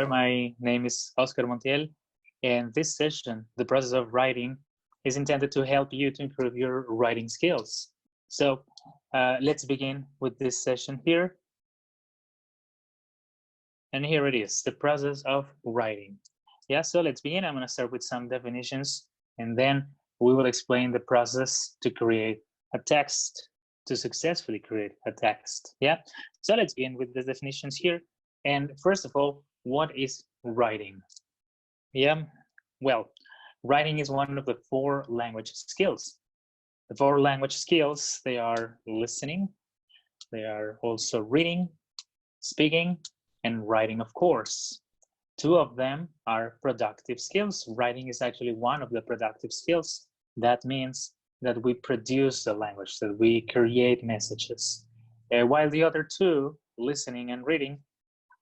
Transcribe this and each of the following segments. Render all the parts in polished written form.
there. My name is Oscar Montiel, and this session, the process of writing, is intended to help you to improve your writing skills. So let's begin with this session here. And here it is, the process of writing. Yeah, so let's begin. I'm going to start with some definitions, and then we will explain the process to create a text, to successfully create a text. Yeah, so let's begin with the definitions here. And first of all, what is writing? Yeah, well, writing is one of the 4 language skills. The 4 language skills, they are listening, they are also reading, speaking, and writing, of course. 2 of them are productive skills. Writing is actually one of the productive skills. That means that we produce the language, that we create messages. While the other 2, listening and reading,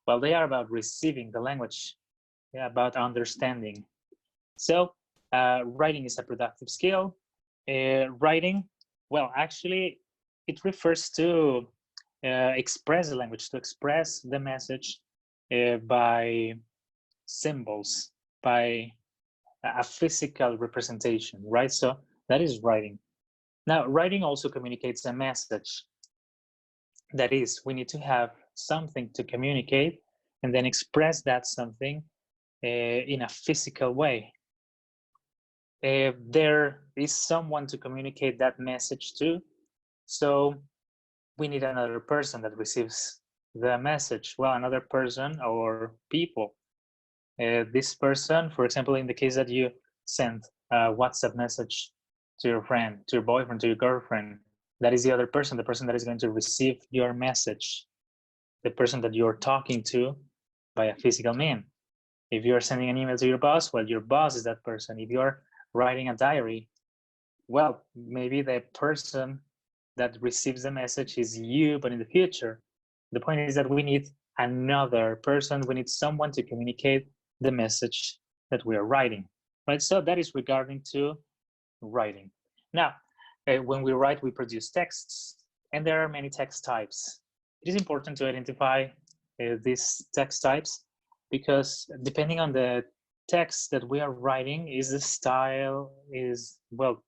well, they are about receiving the language, yeah, about understanding. So writing is a productive skill. Writing, well, actually, it refers to express the language, to express the message by symbols, by a physical representation, right? So that is writing. Now, writing also communicates a message. That is, we need to have something to communicate and then express that something in a physical way. There is someone to communicate that message to, so we need another person that receives the message. Well, another person or people. This person, for example, in the case that you send a WhatsApp message to your friend, to your boyfriend, to your girlfriend, that is the other person, the person that is going to receive your message, the person that you're talking to by a physical mean. If you're sending an email to your boss, well, your boss is that person. If you're writing a diary, well, maybe the person that receives the message is you, but in the future. The point is that we need another person, we need someone to communicate the message that we are writing, right? So that is regarding to writing. Now, when we write, we produce texts, and there are many text types. It is important to identify these text types, because depending on the text that we are writing, is the style, is, well,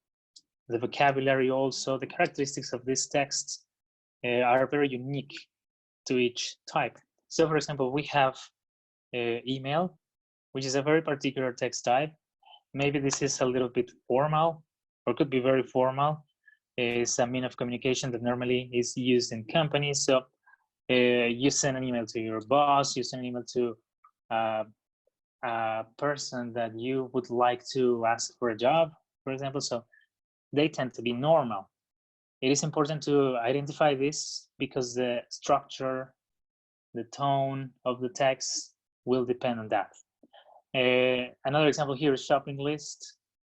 the vocabulary also, the characteristics of these texts are very unique to each type. So for example, we have email, which is a very particular text type. Maybe this is a little bit formal, or could be very formal. It's a mean of communication that normally is used in companies. So you send an email to your boss, you send an email to a person that you would like to ask for a job, for example. So they tend to be normal. It is important to identify this because the structure, the tone of the text will depend on that. Another example here is shopping list.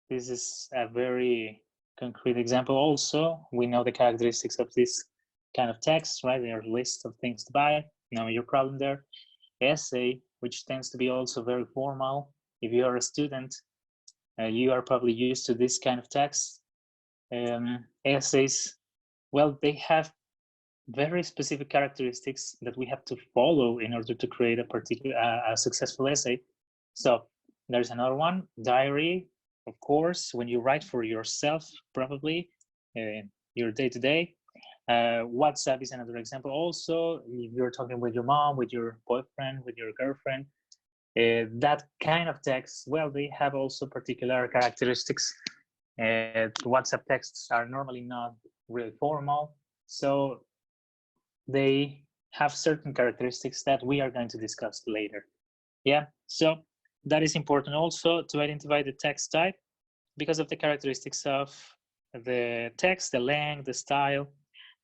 This is a very concrete example also. We know the characteristics of this kind of text, right? There are lists of things to buy, no your problem there. Essay, which tends to be also very formal. If you are a student, you are probably used to this kind of text. Essays, well, they have very specific characteristics that we have to follow in order to create a particular a successful essay. So there's another one, diary, of course, when you write for yourself, probably your day-to-day. WhatsApp is another example also. If you're talking with your mom, with your boyfriend, with your girlfriend, that kind of text, well, they have also particular characteristics. WhatsApp texts are normally not really formal, so they have certain characteristics that we are going to discuss later. Yeah, so that is important also to identify the text type because of the characteristics of the text, the length, the style,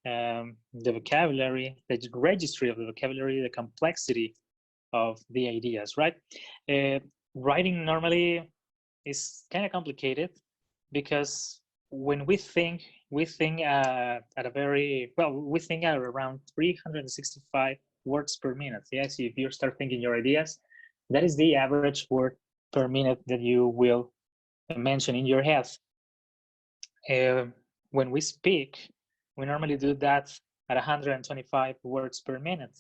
the vocabulary, the registry of the vocabulary, the complexity of the ideas, right? Writing normally is kind of complicated because when we think at a very, well, we think at around 365 words per minute. Yes, if you start thinking your ideas, that is the average word per minute that you will mention in your head. When we speak, we normally do that at 125 words per minute.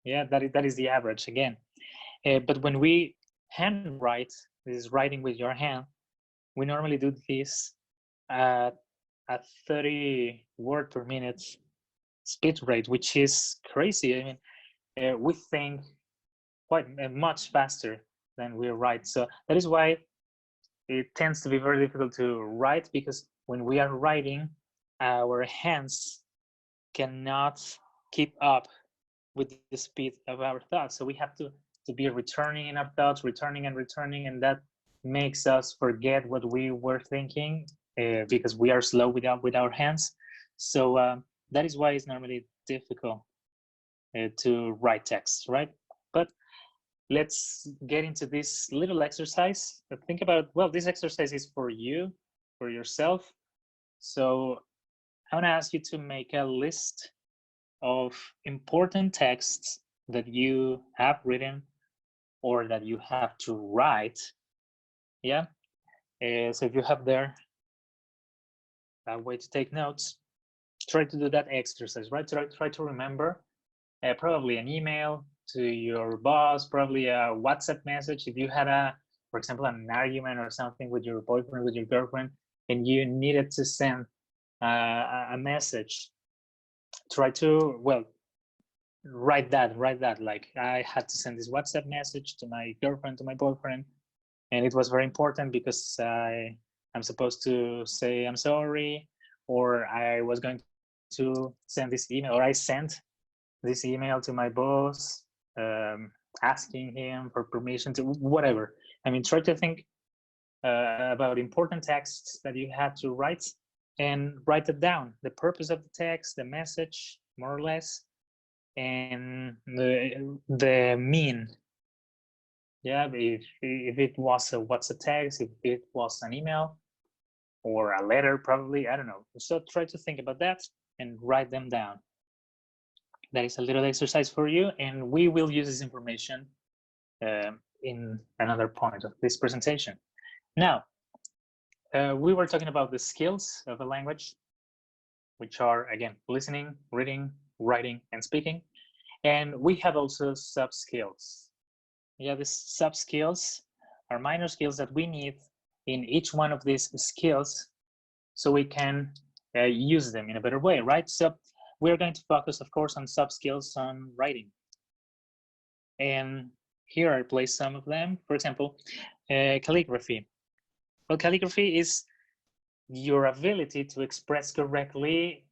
Yeah, that is the average again. But when we handwrite, this is writing with your hand, we normally do this at a 30 word per minute speed rate, which is crazy. I mean, we think quite much faster than we write. So that is why it tends to be very difficult to write, because when we are writing, our hands cannot keep up with the speed of our thoughts. So we have to be returning in our thoughts, returning and returning, and that makes us forget what we were thinking because we are slow with our hands. So that is why it's normally difficult to write text, right? But let's get into this little exercise. Think about, well, this exercise is for you, for yourself. So I want to ask you to make a list of important texts that you have written or that you have to write. Yeah. So if you have there a way to take notes, try to do that exercise, right? Try to remember probably an email to your boss, probably a WhatsApp message. If you had for example, an argument or something with your boyfriend, with your girlfriend, and you needed to send a message, try to, well, write that, like, I had to send this WhatsApp message to my girlfriend, to my boyfriend, and it was very important because I'm supposed to say I'm sorry, or I was going to send this email, or I sent this email to my boss, asking him for permission to whatever. I mean, try to think about important texts that you had to write and write it down, the purpose of the text, the message, more or less, and the mean. Yeah, if it was what's a text, if it was an email or a letter, probably, I don't know. So try to think about that and write them down. That is a little exercise for you, and we will use this information in another point of this presentation. Now, we were talking about the skills of a language, which are, again, listening, reading, writing, and speaking. And we have also sub-skills. Yeah, these sub-skills are minor skills that we need in each one of these skills so we can use them in a better way, right? So we're going to focus, of course, on sub-skills on writing. And here I place some of them. For example, calligraphy. Well, calligraphy is your ability to express correctly,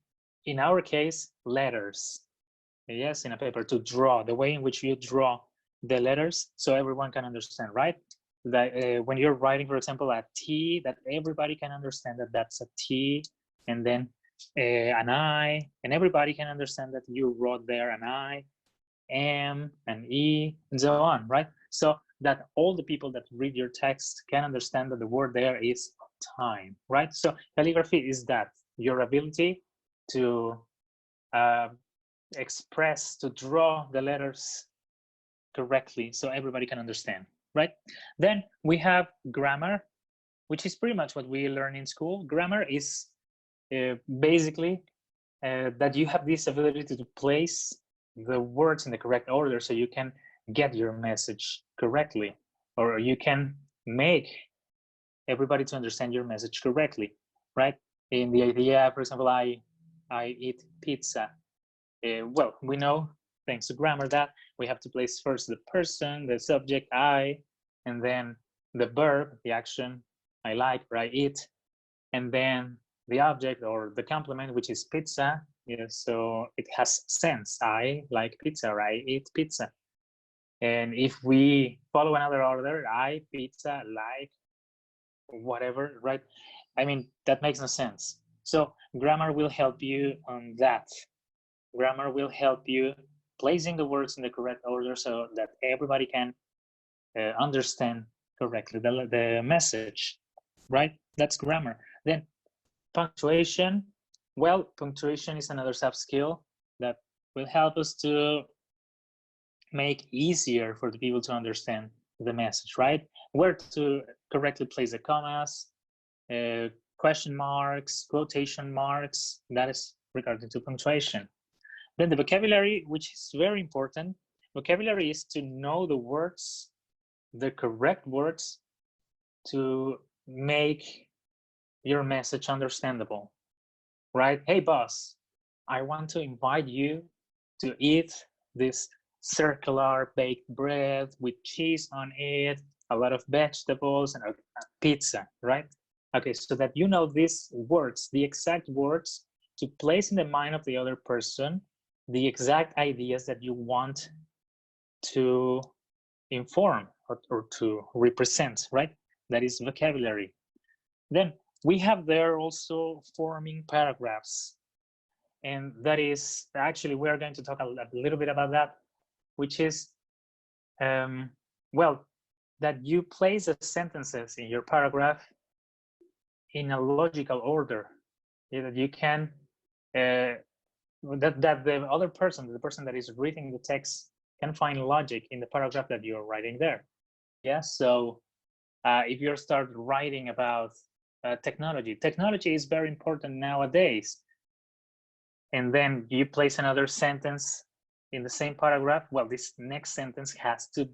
in our case, letters. Yes, in a paper, to draw, the way in which you draw the letters so everyone can understand, right? That when you're writing, for example, a T, that everybody can understand that that's a T, and then an I, and everybody can understand that you wrote there an I, M, an E, and so on, right? So that all the people that read your text can understand that the word there is time, right? So calligraphy is that, your ability to express, to draw the letters correctly so everybody can understand, right? Then we have grammar, which is pretty much what we learn in school. Grammar is basically that you have this ability to place the words in the correct order so you can get your message correctly, or you can make everybody to understand your message correctly, right? In the idea, for example, I eat pizza. Well, we know, thanks to grammar, that we have to place first the person, the subject, I, and then the verb, the action, I like, or I eat, and then the object or the complement, which is pizza. Yeah, so it has sense. I like pizza, or I eat pizza. And if we follow another order, I, pizza, like, whatever, right? I mean, that makes no sense. So grammar will help you on that. Grammar will help you placing the words in the correct order so that everybody can understand correctly the message, right? That's grammar. Then punctuation. Well, punctuation is another sub-skill that will help us to make easier for the people to understand the message, right? Where to correctly place the commas, question marks, quotation marks. That is regarding to punctuation. Then the vocabulary, which is very important. Vocabulary is to know the words, the correct words to make your message understandable, right? Hey, boss, I want to invite you to eat this circular baked bread with cheese on it, a lot of vegetables, and a pizza, right? Okay, so that you know these words, the exact words to place in the mind of the other person, the exact ideas that you want to inform or to represent, right? That is vocabulary. Then we have there also forming paragraphs. And that is actually, we are going to talk a little bit about that, which is, well, that you place the sentences in your paragraph in a logical order, that you can, that the other person, the person that is reading the text, can find logic in the paragraph that you're writing there. Yeah, so if you start writing about technology is very important nowadays, and then you place another sentence in the same paragraph, well, this next sentence has to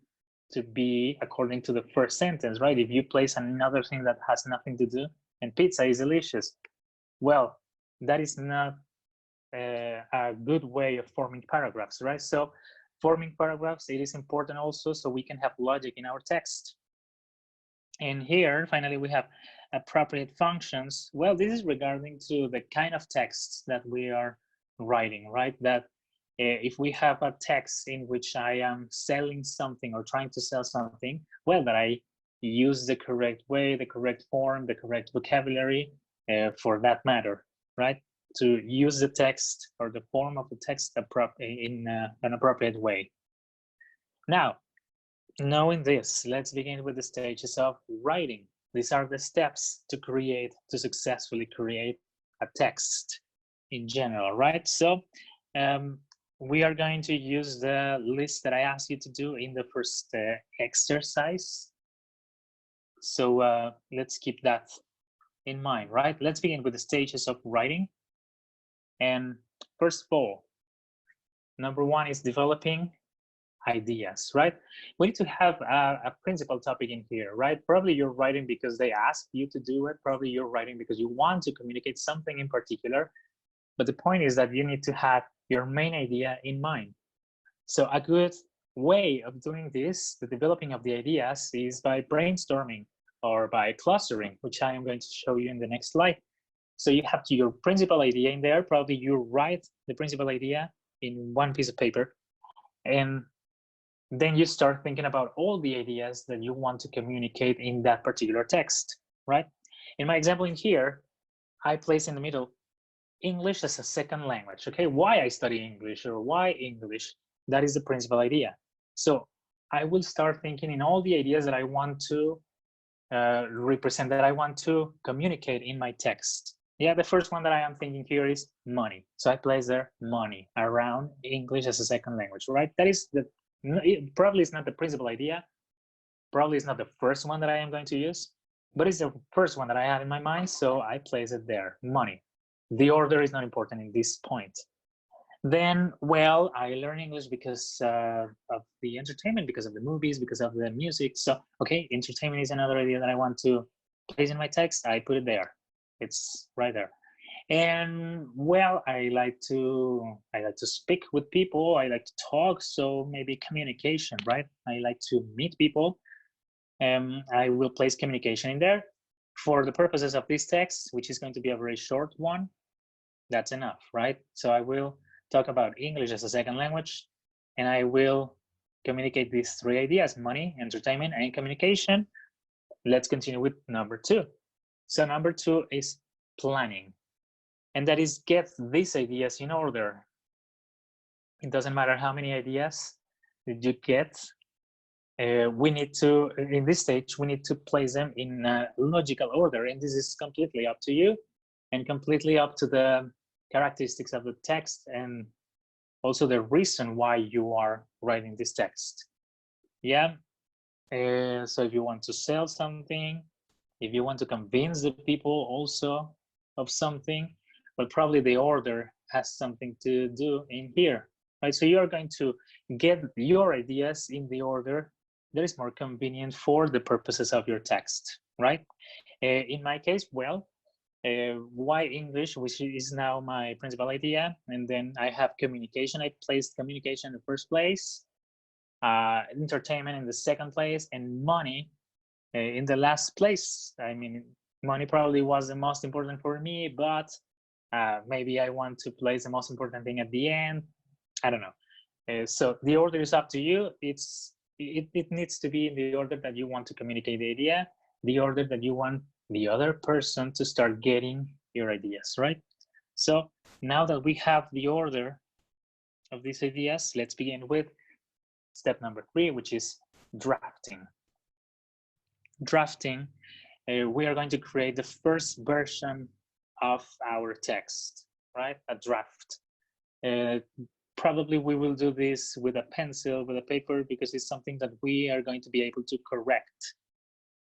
be according to the first sentence, right? If you place another thing that has nothing to do, and pizza is delicious, well, that is not a good way of forming paragraphs, right? So forming paragraphs, it is important also so we can have logic in our text. And here, finally, we have appropriate functions. Well, this is regarding to the kind of texts that we are writing, right? That if we have a text in which I am selling something or trying to sell something, well, that I use the correct way, the correct form, the correct vocabulary for that matter, right? To use the text or the form of the text in an appropriate way. Now, knowing this, let's begin with the stages of writing. These are the steps to successfully create a text in general, right? So we are going to use the list that I asked you to do in the first exercise. So let's keep that in mind, right? Let's begin with the stages of writing. And first of all, number one is developing ideas, right? We need to have a principal topic in here, right? Probably you're writing because they asked you to do it. Probably you're writing because you want to communicate something in particular. But the point is that you need to have your main idea in mind. So a good way of doing this, the developing of the ideas, is by brainstorming or by clustering, which I am going to show you in the next slide. So you have your principal idea in there. Probably you write the principal idea in one piece of paper, and then you start thinking about all the ideas that you want to communicate in that particular text, right? In my example in here, I place in the middle English as a second language. Okay, why I study English or why English, that is the principal idea. So I will start thinking in all the ideas that I want to represent, that I want to communicate in my text. Yeah, the first one that I am thinking here is money. So I place there money around English as a second language, right? That is it probably is not the principal idea. Probably it's not the first one that I am going to use, but it's the first one that I had in my mind. So I place it there, money. The order is not important in this point. Then, well, I learn English because of the entertainment, because of the movies, because of the music. So, okay, entertainment is another idea that I want to place in my text. I put it there. It's right there. And well, I like to speak with people. I like to talk. So maybe communication, right? I like to meet people. I will place communication in there. For the purposes of this text, which is going to be a very short one, that's enough, right? So I will talk about English as a second language, and I will communicate these three ideas: money, entertainment, and communication. Let's continue with number two. So number two is planning, and that is get these ideas in order. It doesn't matter how many ideas you get. We need to, in this stage, we need to place them in a logical order, and this is completely up to you and completely up to the characteristics of the text and also the reason why you are writing this text. Yeah. So if you want to sell something, if you want to convince the people also of something, well, probably the order has something to do in here. right? So you are going to get your ideas in the order that is more convenient for the purposes of your text, right? In my case, well, why English, which is now my principal idea, and then I have communication. I placed communication in the first place, entertainment in the second place, and money in the last place. I mean, money probably was the most important for me, but maybe I want to place the most important thing at the end. I don't know. So the order is up to you. It needs to be in the order that you want to communicate the idea, the order that you want the other person to start getting your ideas, right? So now that we have the order of these ideas, let's begin with step number 3, which is drafting. Drafting, we are going to create the first version of our text, right? A draft. Probably we will do this with a pencil, with a paper, because it's something that we are going to be able to correct,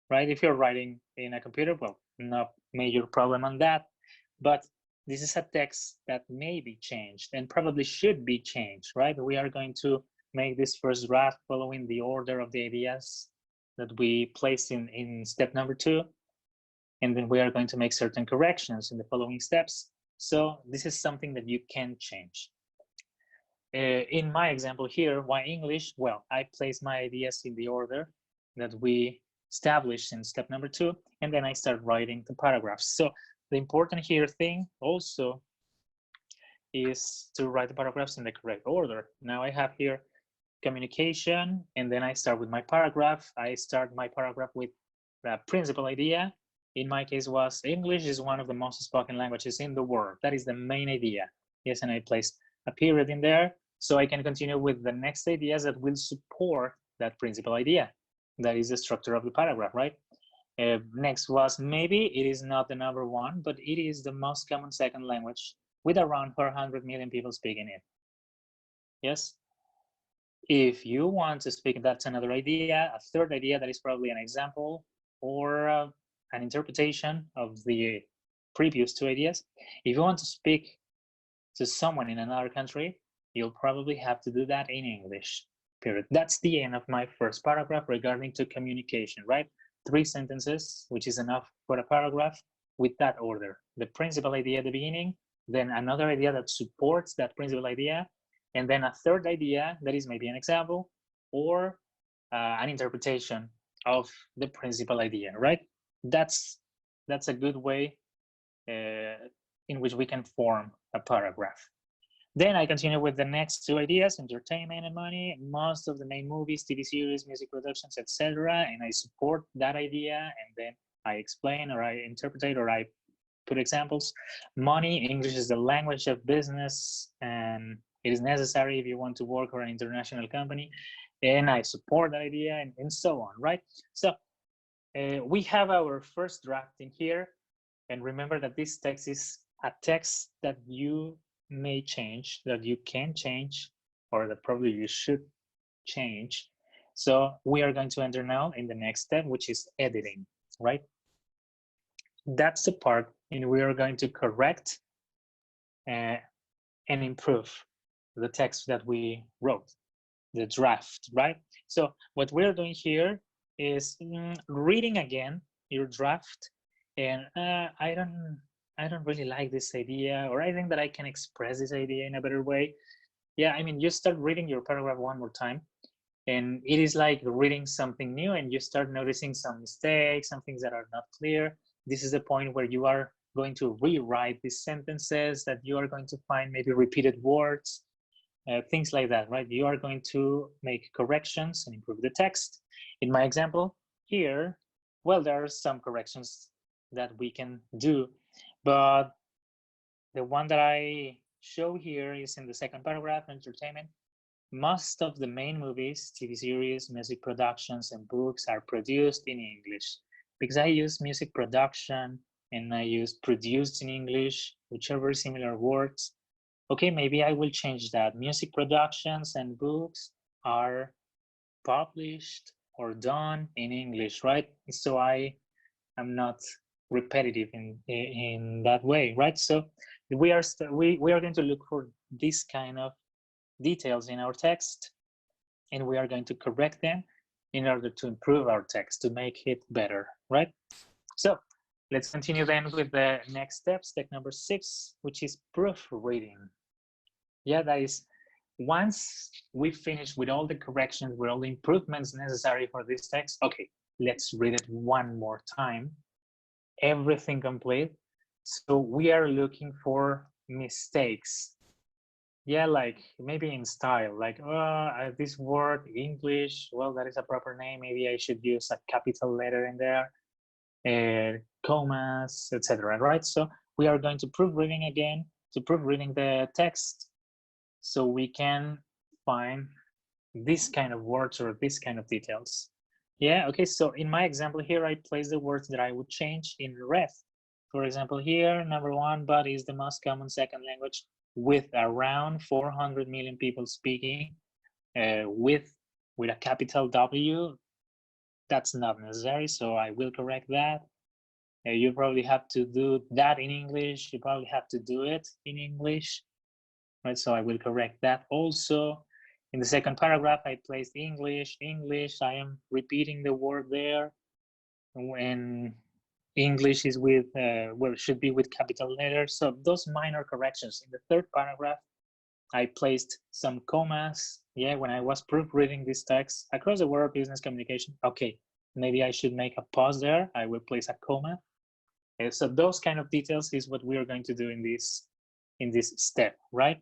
right? If you're writing in a computer, well, no major problem on that, but this is a text that may be changed and probably should be changed, right? We are going to make this first draft following the order of the ideas that we placed in step number 2, and then we are going to make certain corrections in the following steps. So this is something that you can change. In my example here, why English? Well, I place my ideas in the order that we established in step number 2, and then I start writing the paragraphs. So the important here thing also is to write the paragraphs in the correct order. Now I have here communication, and then I start with my paragraph. I start my paragraph with the principal idea. In my case was English is one of the most spoken languages in the world. That is the main idea. Yes, and I place a period in there so I can continue with the next ideas that will support that principal idea. That is the structure of the paragraph, right? Next was maybe it is not the number 1, but it is the most common second language with around 400 million people speaking it. Yes. If you want to speak, that's another idea. A third idea that is probably an example or an interpretation of the previous 2 ideas. If you want to speak to someone in another country, you'll probably have to do that in English, period. That's the end of my first paragraph regarding to communication, right? 3 sentences, which is enough for a paragraph with that order. The principal idea at the beginning, then another idea that supports that principal idea, and then a third idea that is maybe an example or an interpretation of the principal idea, right? That's a good way in which we can form a paragraph. Then I continue with the next 2 ideas, entertainment and money, most of the main movies, TV series, music productions, etc. And I support that idea, and then I explain or I interpret or I put examples. Money, English is the language of business, and it is necessary if you want to work for an international company. And I support that idea, and so on, right? So we have our first draft in here. And remember that this text is a text that you may change, that you can change, or that probably you should change. So we are going to enter now in the next step, which is editing, right? That's the part in we are going to correct and improve the text that we wrote, the draft, right? So what we're doing here is reading again your draft, and I don't really like this idea, or I think that I can express this idea in a better way. Yeah, I mean, you start reading your paragraph one more time, and it is like reading something new, and you start noticing some mistakes, some things that are not clear. This is the point where you are going to rewrite these sentences, that you are going to find maybe repeated words, things like that, right? You are going to make corrections and improve the text. In my example here, well, there are some corrections that we can do, but the one that I show here is in the second paragraph, entertainment. Most of the main movies, TV series, music productions, and books are produced in English, because I use music production and I use produced in English, which are very similar words. Okay, maybe I will change that. Music productions and books are published or done in English, right? So I am not repetitive in that way, right? So we are going to look for this kind of details in our text, and we are going to correct them in order to improve our text, to make it better, right? So let's continue then with the next step, step number 6, which is proofreading. Yeah, that is, once we finish with all the corrections, with all the improvements necessary for this text, okay, let's read it one more time, everything complete. So we are looking for mistakes. Yeah, like maybe in style, like, this word, English, well, that is a proper name. Maybe I should use a capital letter in there, commas, etc. Right? So we are going to proofreading again, to proofreading the text, so we can find this kind of words or this kind of details. Yeah, okay, so in my example here, I place the words that I would change in red. For example, here, number 1, but is the most common second language with around 400 million people speaking, with a capital W. That's not necessary, so I will correct that. You probably have to do that in English. You probably have to do it in English, right? So I will correct that also. In the second paragraph, I placed English. I am repeating the word there. When English is with, well, should be with capital letters. So those minor corrections. In the third paragraph, I placed some commas. Yeah, when I was proofreading this text across the word business communication, okay, maybe I should make a pause there. I will place a comma. So those kind of details is what we are going to do in this step, right?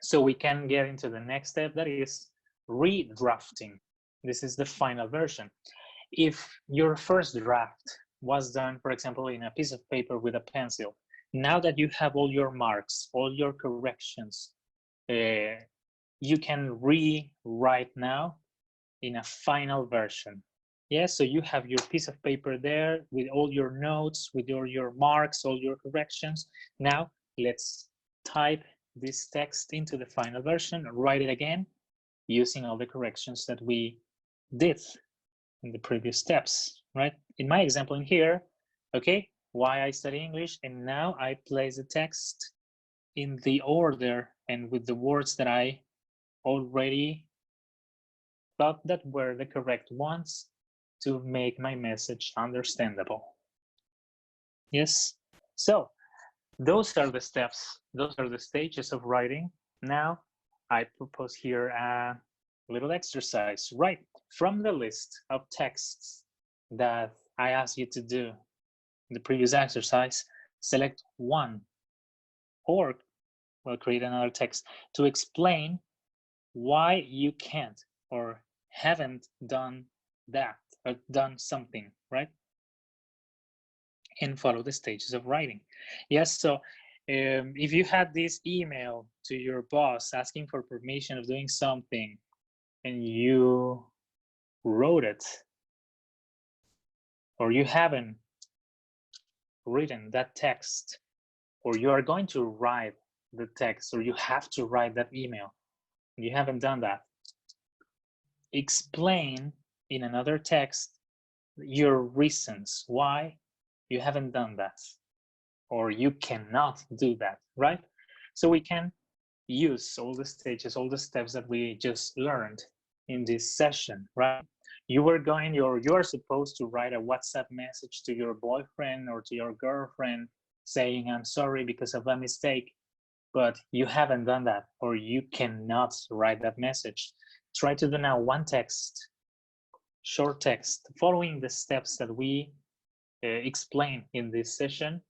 So we can get into the next step, that is redrafting. This is the final version. If your first draft was done, for example, in a piece of paper with a pencil, now that you have all your marks, all your corrections, you can rewrite now in a final version. Yeah, so you have your piece of paper there with all your notes, with your marks, all your corrections. Now let's type this text into the final version, write it again, using all the corrections that we did in the previous steps, right? In my example in here, okay, why I study English, and now I place the text in the order and with the words that I already thought that were the correct ones to make my message understandable. Yes, so those are the steps, those are the stages of writing. Now I propose here a little exercise. Right from the list of texts that I asked you to do in the previous exercise, select one, or we'll create another text to explain why you can't or haven't done that or done something, right? And follow the stages of writing. Yes, so if you had this email to your boss asking for permission of doing something and you wrote it, or you haven't written that text, or you are going to write the text, or you have to write that email, and you haven't done that, explain in another text your reasons why you haven't done that, or you cannot do that, right? So we can use all the stages, all the steps that we just learned in this session, right? You are supposed to write a WhatsApp message to your boyfriend or to your girlfriend saying, I'm sorry because of a mistake, but you haven't done that, or you cannot write that message. Try to do now one text, short text, following the steps that we explain in this session,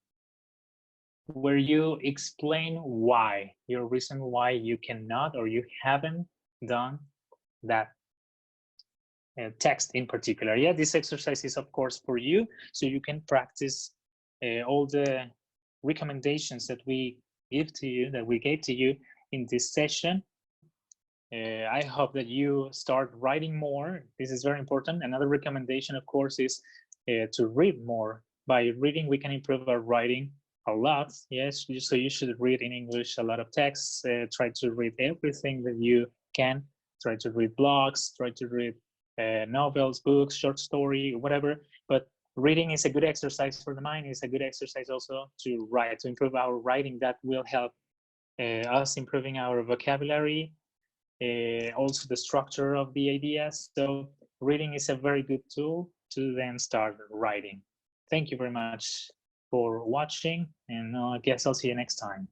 where you explain why, your reason why you cannot or you haven't done that text in particular. Yeah, this exercise is of course for you, so you can practice all the recommendations that we gave to you in this session. I hope that you start writing more. This is very important. Another recommendation, of course, is to read more. By reading, we can improve our writing a lot. Yes, so you should read in English a lot of texts. Try to read everything that you can. Try to read blogs. Try to read novels, books, short story, whatever. But reading is a good exercise for the mind. It's a good exercise also to write, to improve our writing. That will help us improving our vocabulary, also the structure of the ideas. So reading is a very good tool to then start writing. Thank you very much for watching, and I guess I'll see you next time.